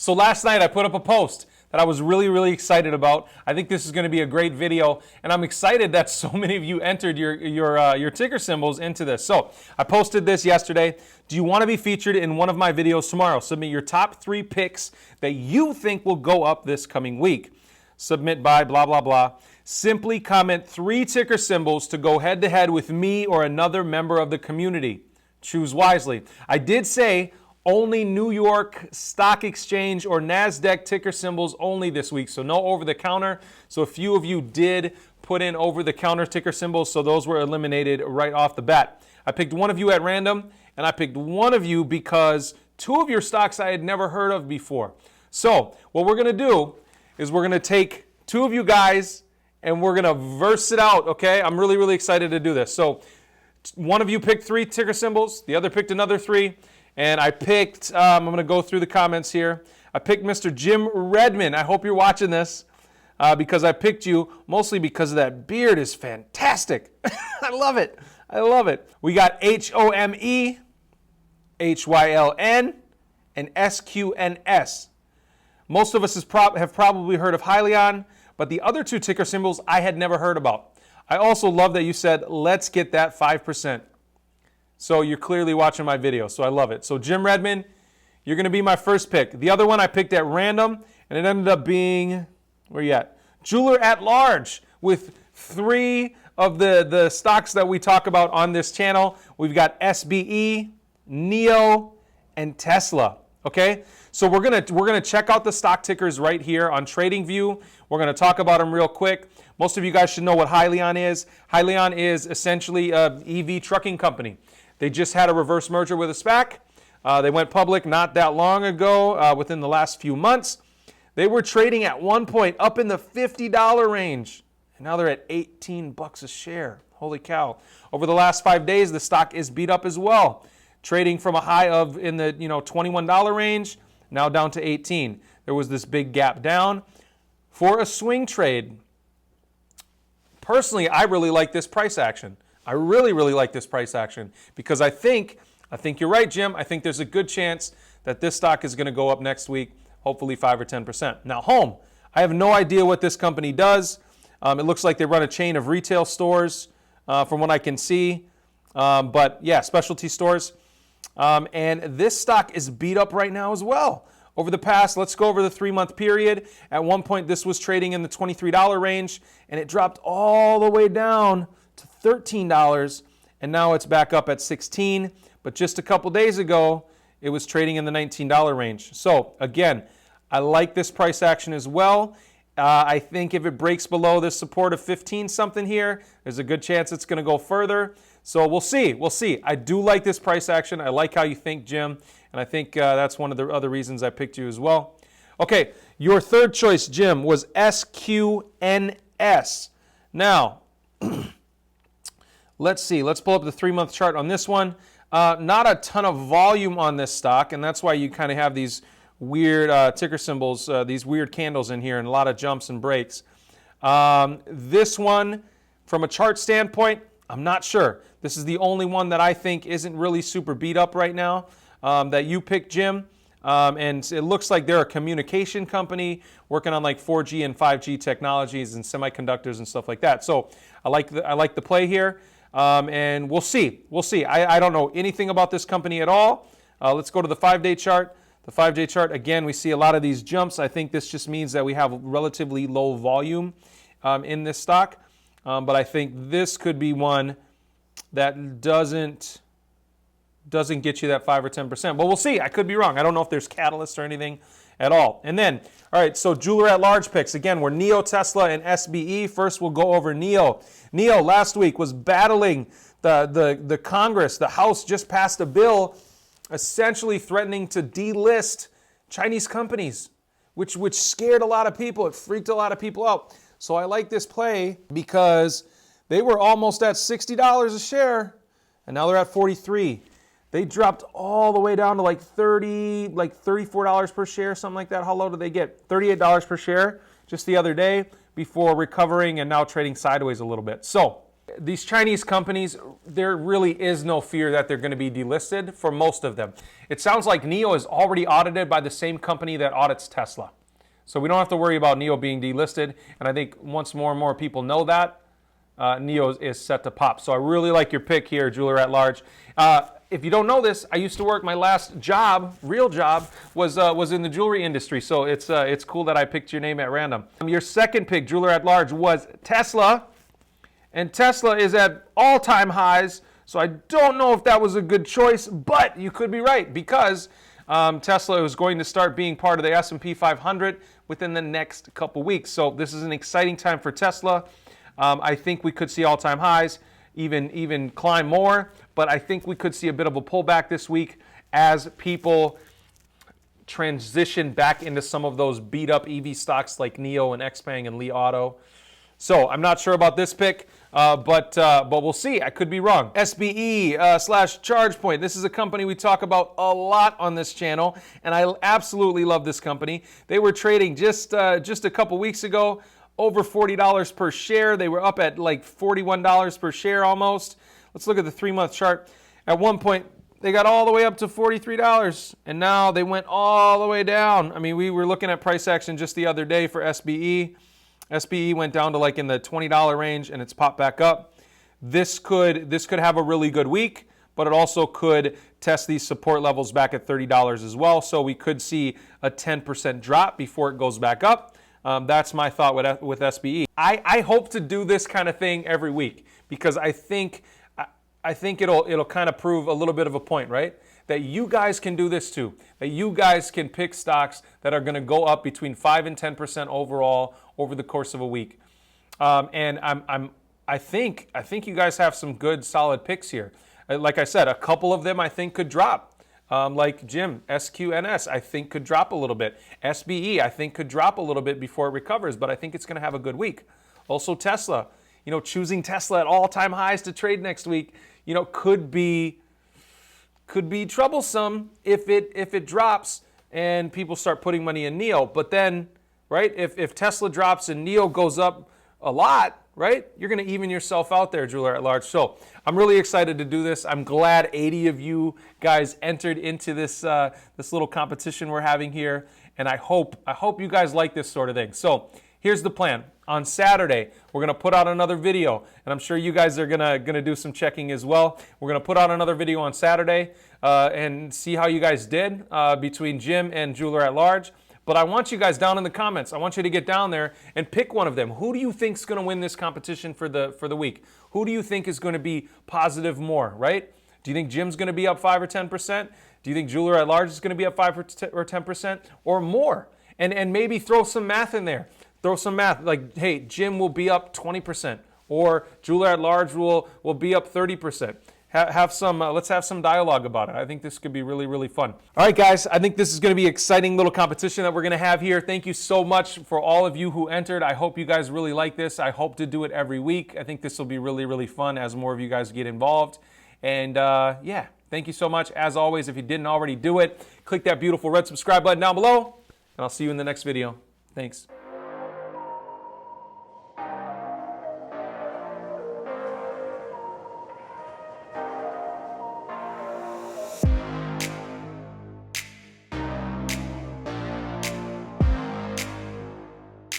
So last night I put up a post that I was really excited about. I think this is going to be a great video, and I'm excited that so many of you entered your ticker symbols into this. So I posted this yesterday. Do you want to be featured in one of my videos tomorrow? Submit your top 3 picks that you think will go up this coming week. Submit by blah blah blah. Simply comment 3 ticker symbols to go head to head with me or another member of the community. Choose wisely. I did say only New York Stock Exchange or NASDAQ ticker symbols only this week, so no over-the-counter. So a few of you did put in over-the-counter ticker symbols, so those were eliminated right off the bat. I picked one of you at random, and I picked one of you because 2 of your stocks I had never heard of before. So what we're going to do is we're going to take 2 of you guys, and we're going to verse it out, okay? I'm really excited to do this. So one of you picked 3 ticker symbols, the other picked another 3. And I picked, I'm going to go through the comments here. I picked Mr. Jim Redmond. I hope you're watching this because I picked you mostly because that beard is fantastic. I love it. I love it. We got HOME, HYLN, and SQNS. Most of us have probably heard of Hyliion, but the other 2 ticker symbols I had never heard about. I also love that you said, let's get that 5%. So you're clearly watching my video, so I love it. So Jim Redmond, you're going to be my first pick. The other one I picked at random, and it ended up being, where you at? Jeweler at Large, with 3 of the stocks that we talk about on this channel. We've got SBE, NEO, and Tesla. Okay, so we're gonna check out the stock tickers right here on TradingView. We're gonna talk about them real quick. Most of you guys should know what Hyliion is. Hyliion is essentially an EV trucking company. They just had a reverse merger with a SPAC. They went public not that long ago, within the last few months. They were trading at one point up in the $50 range, and now they're at 18 bucks a share. Holy cow. Over the last 5 days, the stock is beat up as well, trading from a high of in the $21 range, now down to 18. There was this big gap down. For a swing trade, personally, I really like this price action. I really like this price action because I think you're right, Jim. I think there's a good chance that this stock is going to go up next week, hopefully 5 or 10%. Now, Home, I have no idea what this company does. It looks like they run a chain of retail stores from what I can see. But yeah, specialty stores. And this stock is beat up right now as well. Over the past, let's go over the 3-month period. At one point, this was trading in the $23 range, and it dropped all the way down to $13, and now it's back up at $16. But just a couple days ago, it was trading in the $19 range. So again, I like this price action as well. I think if it breaks below this support of 15 something here, there's a good chance it's going to go further. So we'll see. We'll see. I do like this price action. I like how you think, Jim, and I think that's one of the other reasons I picked you as well. Okay, your third choice, Jim, was SQNS. Now, let's see. Let's pull up the 3-month chart on this one. Not a ton of volume on this stock, and that's why you kind of have these weird ticker symbols, these weird candles in here, and a lot of jumps and breaks. This one, from a chart standpoint, I'm not sure. This is the only one that I think isn't really super beat up right now that you picked, Jim. And it looks like they're a communication company working on like 4G and 5G technologies and semiconductors and stuff like that. So I like the play here. And we'll see. We'll see. I don't know anything about this company at all. Let's go to the 5-day chart. The 5-day chart, again, we see a lot of these jumps. I think this just means that we have relatively low volume in this stock. But I think this could be one that doesn't get you that 5 or 10%. But we'll see. I could be wrong. I don't know if there's catalysts or anything at all. And then, all right, so Jeweler at Large picks. Again, we're NEO, Tesla, and SBE. First, we'll go over NEO. NEO last week was battling the Congress. The House just passed a bill essentially threatening to delist Chinese companies, which scared a lot of people. It freaked a lot of people out. So I like this play because they were almost at $60 a share, and now they're at $43. They dropped all the way down to like $34 per share, something like that. How low did they get? $38 per share just the other day before recovering and now trading sideways a little bit. So these Chinese companies, there really is no fear that they're going to be delisted for most of them. It sounds like NIO is already audited by the same company that audits Tesla. So we don't have to worry about NIO being delisted. And I think once more and more people know that, NIO is set to pop. So I really like your pick here, Jeweler at Large. If you don't know this, I used to work, my last job, real job, was in the jewelry industry. So it's cool that I picked your name at random. Your second pick, Jeweler at Large, was Tesla. And Tesla is at all-time highs. So I don't know if that was a good choice, but you could be right because Tesla is going to start being part of the S&P 500 within the next couple weeks. So this is an exciting time for Tesla. I think we could see all-time highs, even climb more, but I think we could see a bit of a pullback this week as people transition back into some of those beat-up EV stocks like NIO and XPeng and Li Auto. So I'm not sure about this pick, but we'll see. I could be wrong. SBE / ChargePoint. This is a company we talk about a lot on this channel, and I absolutely love this company. They were trading just a couple weeks ago over $40 per share. They were up at like $41 per share almost. Let's look at the 3-month chart. At one point, they got all the way up to $43, and now they went all the way down. I mean, we were looking at price action just the other day for SBE. SBE went down to like in the $20 range, and it's popped back up. This could have a really good week, but it also could test these support levels back at $30 as well. So we could see a 10% drop before it goes back up. That's my thought with SBE. I hope to do this kind of thing every week because I think it'll kind of prove a little bit of a point, right? That you guys can do this too. That you guys can pick stocks that are going to go up between 5 and 10% overall over the course of a week. And I think you guys have some good solid picks here. Like I said, a couple of them I think could drop. Like Jim, SQNS, I think could drop a little bit. SBE, I think could drop a little bit before it recovers, but I think it's going to have a good week. Also Tesla, choosing Tesla at all-time highs to trade next week, could be troublesome if it drops and people start putting money in NIO. But then, right, if Tesla drops and NIO goes up a lot, right, you're going to even yourself out there, Jeweler at Large. So I'm really excited to do this. I'm glad 80 of you guys entered into this little competition we're having here, and I hope you guys like this sort of thing. So here's the plan. On Saturday, we're going to put out another video, and I'm sure you guys are going to do some checking as well. We're going to put out another video on Saturday and see how you guys did between Jim and Jeweler at Large. But I want you guys down in the comments. I want you to get down there and pick one of them. Who do you think is going to win this competition for the week? Who do you think is going to be positive more, right? Do you think Jim's going to be up 5 or 10%? Do you think Jeweler at Large is going to be up 5 or 10% or more? And maybe throw some math in there. Throw some math like, hey, Jim will be up 20% or Jeweler at Large will be up 30%. Let's have some dialogue about it. I think this could be really, really fun. All right, guys, I think this is going to be an exciting little competition that we're going to have here. Thank you so much for all of you who entered. I hope you guys really like this. I hope to do it every week. I think this will be really, really fun as more of you guys get involved. And yeah, thank you so much. As always, if you didn't already do it, click that beautiful red subscribe button down below, and I'll see you in the next video. Thanks.